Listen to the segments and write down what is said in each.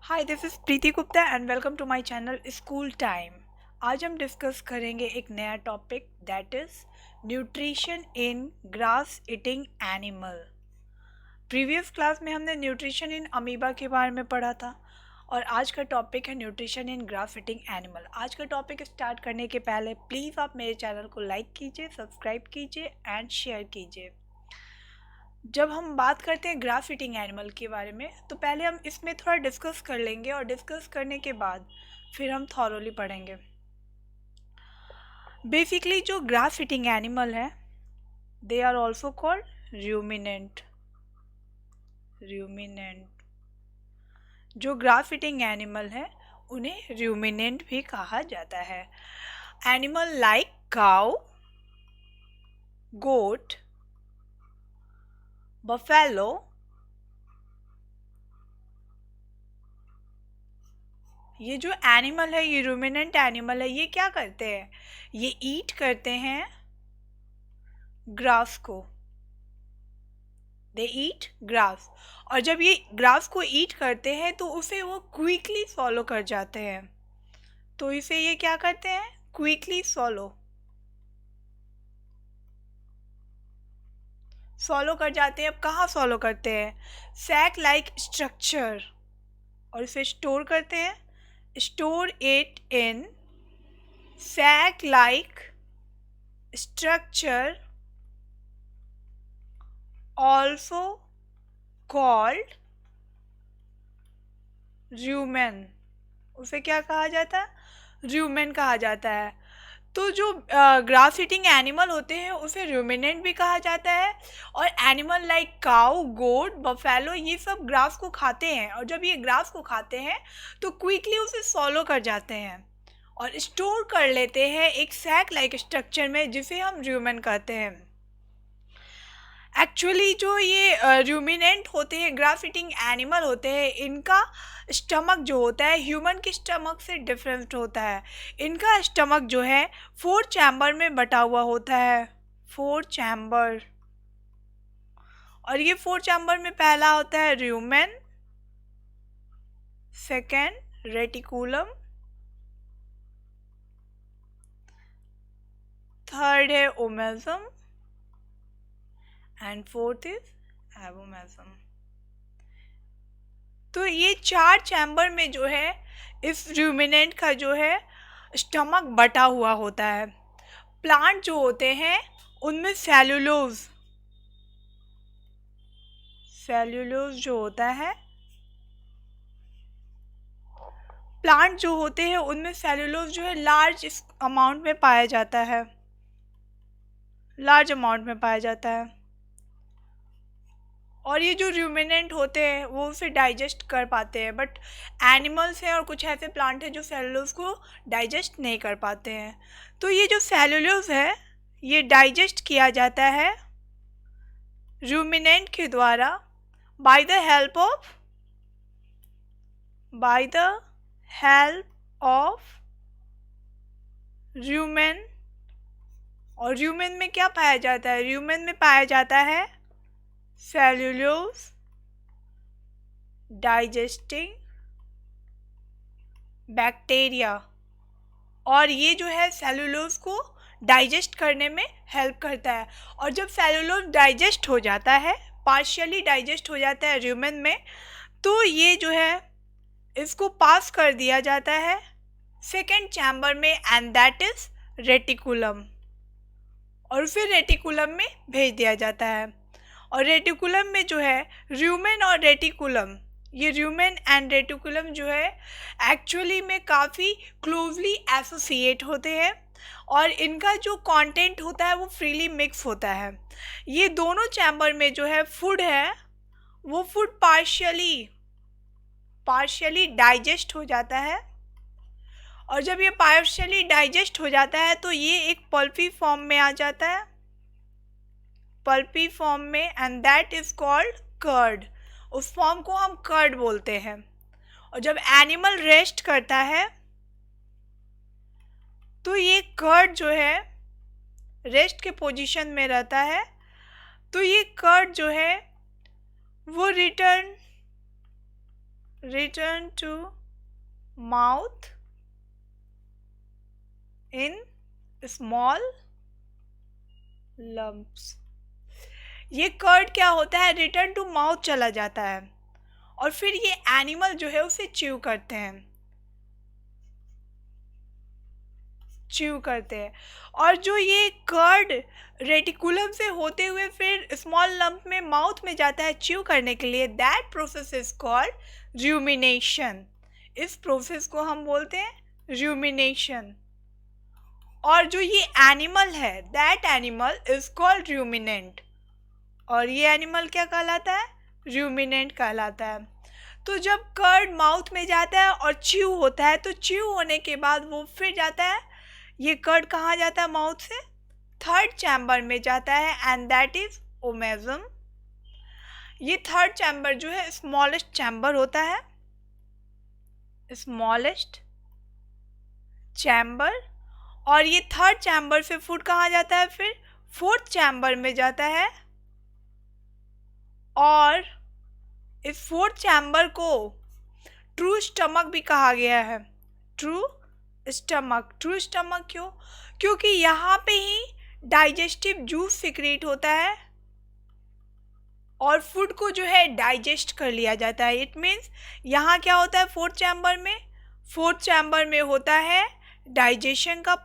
Hi this is Preeti Gupta and welcome to my channel school time. आज हम discuss करेंगे एक नया topic that is nutrition in grass eating animal. Previous class में हमने न्यूट्रिशन इन अमीबा के बारे में पढ़ा था और आज का टॉपिक है nutrition in grass eating animal. आज का टॉपिक स्टार्ट करने के पहले प्लीज़ आप मेरे चैनल को लाइक कीजिए, सब्सक्राइब कीजिए एंड शेयर कीजिए। जब हम बात करते हैं ग्रास ईटिंग एनिमल के बारे में तो पहले हम इसमें थोड़ा डिस्कस कर लेंगे और डिस्कस करने के बाद फिर हम थॉरोली पढ़ेंगे। बेसिकली जो ग्रास ईटिंग एनिमल है they are also called ruminant. जो ग्रास ईटिंग एनिमल है उन्हें रूमिनेंट भी कहा जाता है। Animal like cow, goat, buffalo, ये जो एनिमल है ये रूमिनेंट एनिमल है। ये क्या करते हैं? ये ईट करते हैं ग्रास को। दे ईट ग्रास। और जब ये ग्रास को ईट करते हैं तो उसे वो क्विकली फॉलो कर जाते हैं। तो इसे ये क्या करते हैं? क्विकली फॉलो कर जाते हैं। अब कहाँ फॉलो करते हैं? Sac like structure. और इसे स्टोर करते हैं। Store it in sac like structure also called rumen। उसे क्या कहा जाता है? रूमेन कहा जाता है। तो जो ग्रास ईटिंग एनिमल होते हैं उसे रूमिनेंट भी कहा जाता है। और animal like cow, goat, buffalo ये सब ग्रास को खाते हैं और जब ये ग्रास को खाते हैं तो क्विकली उसे फॉलो कर जाते हैं और स्टोर कर लेते हैं एक सैक लाइक स्ट्रक्चर में जिसे हम रूमेन कहते हैं। एक्चुअली जो ये रूमिनेंट होते हैं, ग्रास ईटिंग एनिमल होते हैं, इनका स्टमक जो होता है ह्यूमन के स्टमक से डिफरेंट होता है। इनका स्टमक जो है 4 चैम्बर में बटा हुआ होता है। 4 चैम्बर। और ये 4 चैम्बर में पहला होता है रूमेन, सेकेंड रेटिकुलम, थर्ड है ओमेजम एंड फोर्थ इज एबोमेजम। तो ये 4 चैम्बर में जो है इस रूमिनेंट का जो है स्टमक बटा हुआ होता है। प्लांट जो होते हैं उनमें सेल्यूलोज जो होता है, प्लांट जो होते हैं उनमें सेल्यूलोज जो है लार्ज अमाउंट में पाया जाता है। और ये जो रूमिनेंट होते हैं वो उसे डाइजेस्ट कर पाते हैं, बट एनिमल्स हैं और कुछ ऐसे प्लांट हैं जो सेलुलोज को डाइजेस्ट नहीं कर पाते हैं। तो ये जो सेलुलोज है ये डाइजेस्ट किया जाता है रूमिनेंट के द्वारा by the help of rumen. और रूमेन में क्या पाया जाता है? रूमेन में पाया जाता है सेल्यूलोज डाइजेस्टिंग बैक्टीरिया। और ये जो है सेल्यूलोज को डाइजेस्ट करने में हेल्प करता है। और जब सेल्यूलोज डाइजेस्ट हो जाता है, पार्शियली डाइजेस्ट हो जाता है रूमेन में, तो ये जो है इसको पास कर दिया जाता है सेकेंड चैम्बर में एंड दैट इज रेटिकुलम। और फिर रेटिकुलम में भेज दिया जाता है। और रेटिकुलम में जो है रूमेन और रेटिकुलम, ये रूमेन एंड रेटिकुलम जो है एक्चुअली में काफ़ी क्लोजली एसोसिएट होते हैं और इनका जो कंटेंट होता है वो फ्रीली मिक्स होता है। ये दोनों चैम्बर में जो है फूड है वो फूड पार्शियली डाइजेस्ट हो जाता है। और जब ये पार्शियली डाइजेस्ट हो जाता है तो ये एक पल्पी फॉर्म में आ जाता है, पल्पी फॉर्म में, and that is called curd. उस फॉर्म को हम कर्ड बोलते हैं। और जब एनिमल रेस्ट करता है तो ये कर्ड जो है रेस्ट के पोजीशन में रहता है, तो ये कर्ड जो है वो return to mouth in small lumps। ये कर्ड क्या होता है, रिटर्न टू माउथ चला जाता है और फिर ये एनिमल जो है उसे च्यू करते हैं। और जो ये कर्ड रेटिकुलम से होते हुए फिर स्मॉल लंप में माउथ में जाता है च्यू करने के लिए, that process is called rumination. इस प्रोसेस को हम बोलते हैं रूमिनेशन। और जो ये एनिमल है, that animal is called ruminant. और ये एनिमल क्या कहलाता है, रूमिनेंट कहलाता है। तो जब कर्ड माउथ में जाता है और च्यू होता है, तो च्यू होने के बाद वो फिर जाता है, ये कर्ड कहाँ जाता है माउथ से, थर्ड चैम्बर में जाता है, एंड दैट इज ओमेजम। ये थर्ड चैम्बर जो है स्मॉलेस्ट चैम्बर होता है, स्मॉलेस्ट चैम्बर। और ये थर्ड चैम्बर से फूड कहाँ जाता है, फिर फोर्थ चैम्बर में जाता है। और इस फोर्थ चैम्बर को ट्रू स्टमक भी कहा गया है। ट्रू स्टमक क्यों, क्योंकि यहाँ पे ही डाइजेस्टिव जूस सिक्रेट होता है और फूड को जो है डाइजेस्ट कर लिया जाता है। इट मीन्स यहाँ क्या होता है, फोर्थ चैम्बर में होता है डाइजेशन का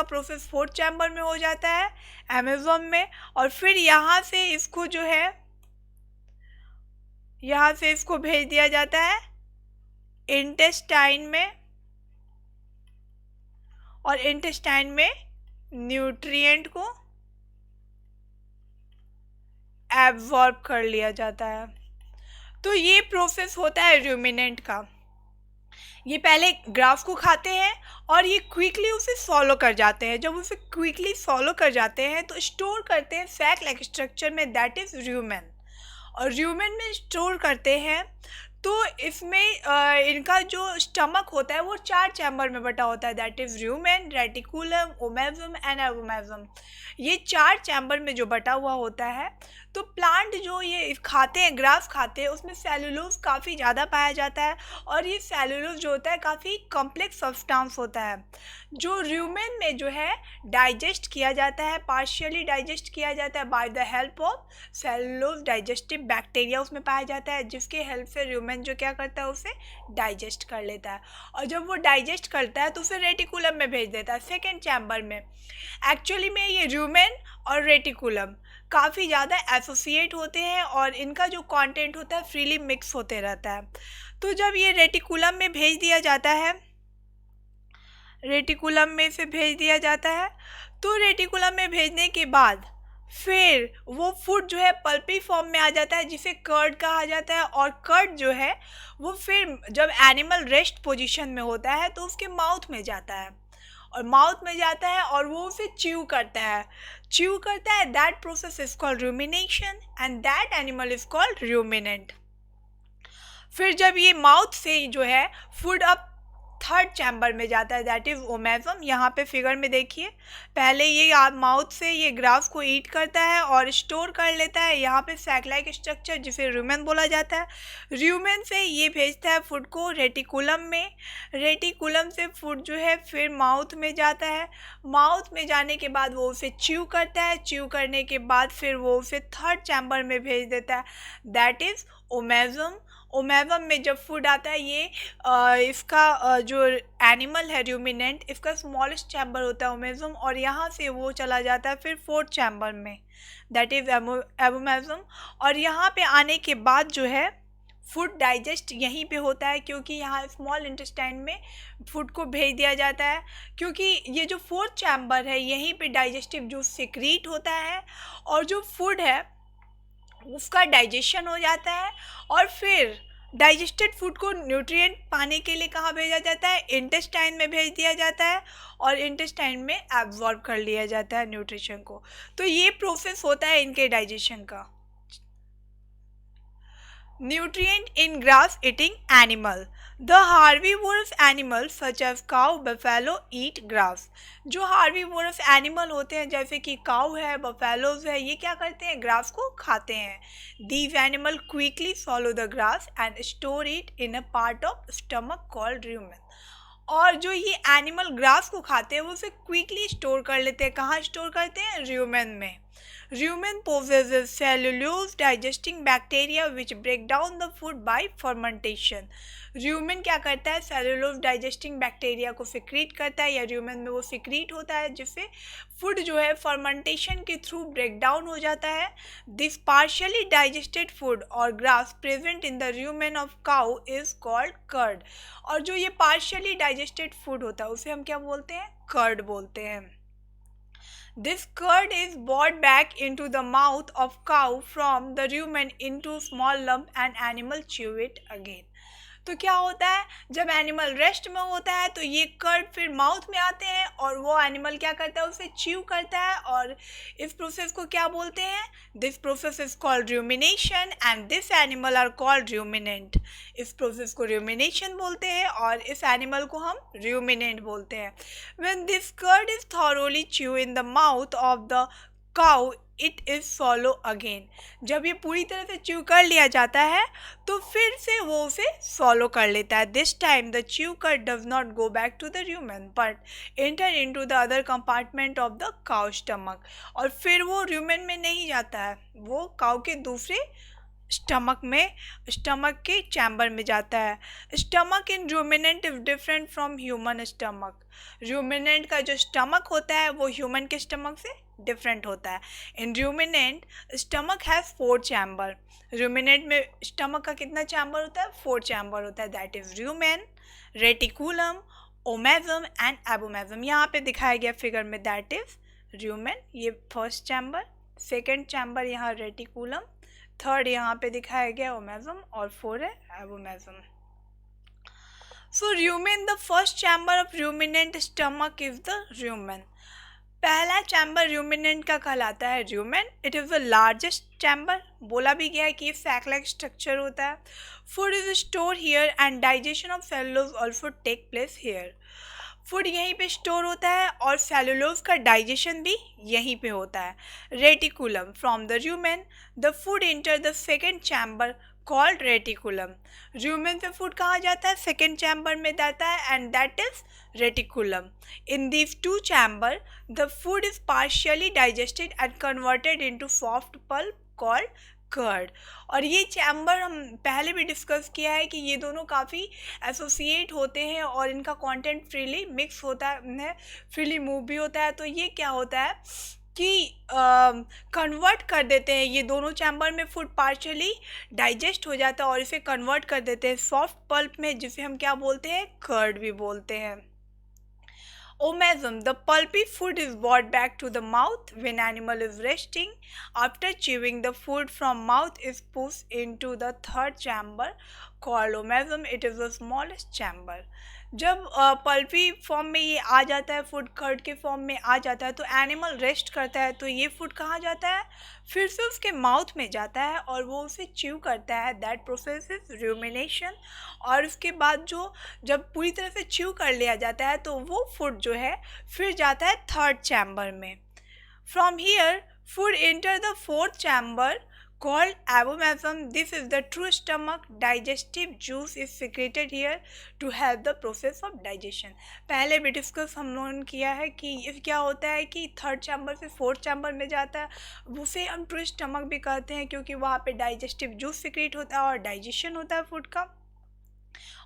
प्रोसेस फोर्थ चैम्बर में हो जाता है एमेजोन में। और फिर यहाँ से इसको भेज दिया जाता है इंटेस्टाइन में, और इंटेस्टाइन में न्यूट्रिएंट को एब्जॉर्ब कर लिया जाता है। तो ये प्रोसेस होता है रूमिनेंट का। ये पहले ग्रास को खाते हैं और ये क्विकली उसे सॉलो कर जाते हैं। जब उसे क्विकली सॉलो कर जाते हैं तो स्टोर करते हैं सैक लाइक स्ट्रक्चर में, दैट इज रूमेन। और रूमेन में स्टोर करते हैं तो इसमें इनका जो स्टमक होता है वो 4 चैम्बर में बटा होता है, that is rumen, reticulum, omasum and abomasum. ये 4 चैम्बर में जो बटा हुआ होता है। तो प्लांट जो ये खाते हैं, ग्रास खाते हैं, उसमें सेलुलोज काफ़ी ज़्यादा पाया जाता है। और ये सेलुलोज जो होता है काफ़ी कॉम्प्लेक्स सब्सटेंस होता है, जो रूमेन में जो है डाइजेस्ट किया जाता है, पार्शियली डाइजेस्ट किया जाता है by the help of cellulose digestive bacteria उसमें पाया जाता है, जिसके हेल्प से रूमेन जो क्या करता है उसे डाइजेस्ट कर लेता है। और जब वो डाइजेस्ट करता है तो उसे रेटिकुलम में भेज देता है, सेकेंड चैम्बर में। एक्चुअली में ये रूमेन और रेटिकुलम काफ़ी ज़्यादा एसोसिएट होते हैं और इनका जो कंटेंट होता है फ्रीली मिक्स होते रहता है। तो जब ये रेटिकुलम में भेज दिया जाता है, रेटिकुलम में से भेज दिया जाता है, तो रेटिकुलम में भेजने के बाद फिर वो फूड जो है पल्पी फॉर्म में आ जाता है, जिसे कर्ड कहा जाता है। और कर्ड जो है वो फिर जब एनिमल रेस्ट पोजीशन में होता है तो उसके माउथ में जाता है, और माउथ में जाता है और वो उसे च्यू करता है। That process is called rumination and that animal is called ruminant. फिर जब ये माउथ से जो है फूड अब थर्ड चैम्बर में जाता है, दैट इज ओमेजम। यहाँ पे फिगर में देखिए, पहले ये माउथ से ये ग्रास को ईट करता है और स्टोर कर लेता है यहाँ पे सैक लाइक स्ट्रक्चर, जिसे रूमेन बोला जाता है। रूमेन से ये भेजता है फूड को रेटिकुलम में, रेटिकुलम से फूड जो है फिर माउथ में जाता है। माउथ में जाने के बाद वो उसे च्यू करता है, च्यू करने के बाद फिर वो उसे थर्ड चैम्बर में भेज देता है, दैट इज ओमेजम। ओमेजम में जब फूड आता है, ये इसका जो एनिमल है रूमिनेंट, इसका स्मॉलेस्ट चैम्बर होता है ओमेजम, और यहाँ से वो चला जाता है फिर फोर्थ चैम्बर में, दैट इज एबोमेजम। और यहाँ पे आने के बाद जो है फूड डाइजेस्ट यहीं पे होता है, क्योंकि यहाँ स्मॉल इंटेस्टाइन में फूड को भेज दिया जाता है, क्योंकि ये जो फोर्थ चैम्बर है यहीं पे डाइजेस्टिव जूस सिक्रीट होता है और जो फूड है उसका डाइजेशन हो जाता है। और फिर डाइजेस्टेड फूड को न्यूट्रिएंट पाने के लिए कहाँ भेजा जाता है, इंटेस्टाइन में भेज दिया जाता है, और इंटेस्टाइन में एब्जॉर्ब कर लिया जाता है न्यूट्रिशन को। तो ये प्रोसेस होता है इनके डाइजेशन का। Nutrient in grass eating animal. The herbivorous animals such as cow, buffalo eat grass. जो herbivorous animal होते हैं जैसे कि cow है, buffaloes है, ये क्या करते हैं, grass को खाते हैं. These animals quickly swallow the grass and store it in a part of stomach called rumen. और जो ये एनिमल ग्रास को खाते हैं वो उसे क्विकली स्टोर कर लेते हैं. कहाँ स्टोर करते हैं, रूमेन में. Rumen possesses cellulose digesting bacteria which break down the food by fermentation. Rumen क्या करता है, सेलुलोज डाइजेस्टिंग बैक्टीरिया को सिक्रीट करता है या रूमेन में वो सिक्रीट होता है जिससे फूड जो है फर्मेंटेशन के थ्रू ब्रेक डाउन हो जाता है. दिस पार्शियली डाइजेस्टेड फूड और grass present in the rumen of cow is called curd. और जो ये पार्शियली डाइजेस्टेड फूड होता है उसे हम क्या बोलते हैं, कर्ड बोलते हैं. This curd is brought back into the mouth of cow from the rumen into small lump and animal chew it again. तो क्या होता है, जब एनिमल रेस्ट में होता है तो ये कर्ड फिर माउथ में आते हैं और वो एनिमल क्या करता है, उसे च्यू करता है. और इस प्रोसेस को क्या बोलते हैं, this process is called rumination and this animal are called ruminant. इस प्रोसेस को रूमिनेशन बोलते हैं और इस एनिमल को हम रूमिनेंट बोलते हैं. When this curd is thoroughly chew in the mouth of the cow it is swallow again. जब ये पूरी तरह से च्यू कर लिया जाता है तो फिर से वो उसे सॉलो कर लेता है. This time the chew cud does not go back to the rumen but enter into the other compartment of the cow stomach. और फिर वो रूमेन में नहीं जाता है, वो काउ के दूसरे स्टमक के चैम्बर में जाता है. Stomach in ruminant is different from human stomach. Ruminant का जो स्टमक होता है वो ह्यूमन के स्टमक से डिफरेंट होता है. In ruminant stomach has 4 chamber. Ruminant में स्टमक का कितना चैम्बर होता है, 4 चैम्बर होता है. That is rumen, reticulum, omasum and abomasum. यहाँ पे दिखाया गया फिगर में दैट इज रूमेन, ये फर्स्ट चैम्बर, सेकेंड चैम्बर यहाँ रेटिकुलम, थर्ड यहाँ पे दिखाया गया ओमेजम और 4 है abomasum. So rumen, the first chamber of ruminant stomach is the rumen. पहला चैम्बर रूमिनेंट का कहलाता है rumen. It is the largest chamber. बोला भी गया है कि ये सैक लाइक स्ट्रक्चर होता है. Food is store here and digestion of cellulose also take place here. Food यहीं पे स्टोर होता है और सेलुलोज का डाइजेशन भी यहीं पे होता है. Reticulum, from the rumen the food enter the second chamber called reticulum. Rumen से फूड कहाँ जाता है, सेकेंड चैम्बर में जाता है and that is reticulum. In these 2 chamber the food is partially digested and converted into soft pulp called curd. और ये chamber हम पहले भी डिस्कस किया है कि ये दोनों काफ़ी एसोसिएट होते हैं और इनका कंटेंट फ्रीली मिक्स होता है, फ्रीली मूव भी होता है. तो ये क्या होता है कि कन्वर्ट कर देते हैं, ये दोनों चैम्बर में फूड पार्शियली डाइजेस्ट हो जाता है और इसे कन्वर्ट कर देते हैं सॉफ्ट पल्प में, जिसे हम क्या बोलते हैं, कर्ड भी बोलते हैं. Omasm, the pulpy food is brought back to the mouth when animal is resting. After chewing, the food from mouth is pushed into the third chamber called omasm. It is the smallest chamber. जब pulpy form में ये आ जाता है, food curd के form में आ जाता है, तो एनिमल रेस्ट करता है. तो ये फूड कहाँ जाता है, फिर से उसके माउथ में जाता है और वो उसे च्यू करता है. That process is rumination. और उसके बाद जब पूरी तरह से च्यू कर लिया जाता है तो वो फूड जो है फिर जाता है थर्ड चैम्बर में. From here food enter the fourth chamber called abomasum. This is the true stomach. Digestive juice is secreted here to help the process of digestion. पहले भी डिस्कस हम लोगों ने किया है कि ये क्या होता है कि थर्ड चैम्बर से फोर्थ चैम्बर में जाता है, उसे हम ट्रू स्टमक भी कहते हैं क्योंकि वहाँ पे डाइजेस्टिव जूस सिक्रेट होता है और डाइजेशन होता है फूड का.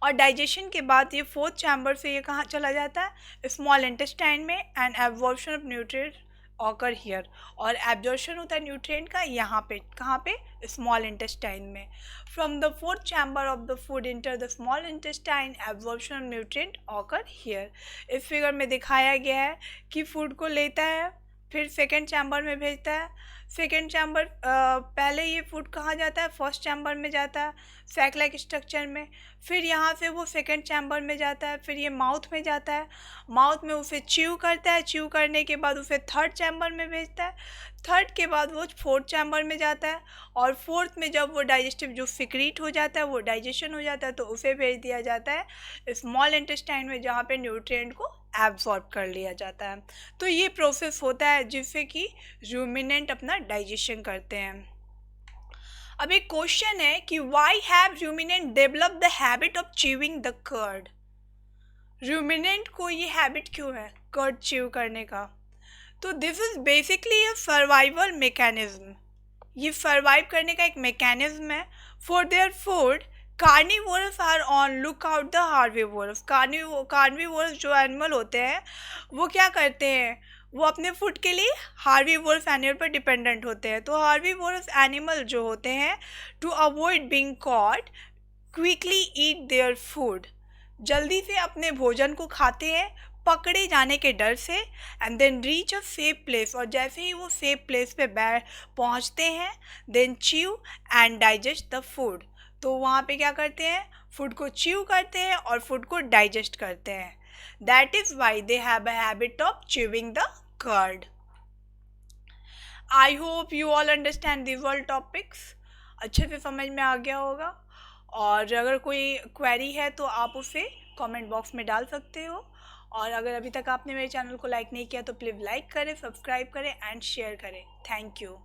और डाइजेशन के बाद ये फोर्थ चैम्बर से ये कहाँ चला जाता है, स्मॉल इंटेस्टाइन में, and absorption of nutrients occur here. और एब्जॉर्प्शन होता है न्यूट्रिएंट का यहाँ पे, कहाँ पे, स्मॉल इंटेस्टाइन में. From the fourth chamber of the food enter the small intestine, absorption of nutrient occur here. इस फिगर में दिखाया गया है कि फूड को लेता है फिर सेकेंड चैम्बर में भेजता है। सेकेंड चैम्बर पहले ये फूड कहाँ जाता है, फर्स्ट चैम्बर में जाता है सैक लाइक स्ट्रक्चर में। फिर यहाँ से वो सेकेंड चैम्बर में जाता है, फिर ये माउथ में जाता है। माउथ में उसे च्यू करता है, च्यू करने के बाद उसे थर्ड चैम्बर में भेजता है। थर्ड के बाद वो फोर्थ चैम्बर में जाता है, और फोर्थ में जब वो डाइजेस्टिव जो सिक्रीट हो जाता है, वो डाइजेशन हो जाता है, तो उसे भेज दिया जाता है स्मॉल इंटेस्टाइन में, जहाँ पे न्यूट्रिएंट को एब्जॉर्ब कर लिया जाता है। तो ये प्रोसेस होता है जिससे कि रूमिनेंट अपना डाइजेशन करते हैं। अब एक क्वेश्चन है कि why have ruminant develop the habit of chewing the curd. Ruminant को ये हैबिट क्यों है कर्ड च्यू करने का? तो this is basically a survival mechanism. ये सर्वाइव करने का एक मैकेनिज्म है। For their food carnivorous are on look out the herbivorous. Carnivorous जो एनिमल होते हैं वो क्या करते हैं, वो अपने फूड के लिए हार्बिवोरस एनिमल पर डिपेंडेंट होते हैं। तो हार्बिवोरस एनिमल जो होते हैं, to avoid being caught quickly eat their food, जल्दी से अपने भोजन को खाते हैं पकड़े जाने के डर से। And then reach a safe place, और जैसे ही वो सेफ प्लेस पे पहुंचते हैं, then chew and digest the food. तो वहाँ पे क्या करते हैं, फूड को च्यू करते हैं और फूड को डाइजेस्ट करते हैं। That is why they have a habit of chewing the curd. I hope you all understand these all topics. अच्छे से समझ में आ गया होगा। और अगर कोई क्वेरी है तो आप उसे कमेंट बॉक्स में डाल सकते हो। और अगर अभी तक आपने मेरे चैनल को लाइक नहीं किया तो प्लीज़ लाइक करें, सब्सक्राइब करें एंड शेयर करें। Thank you.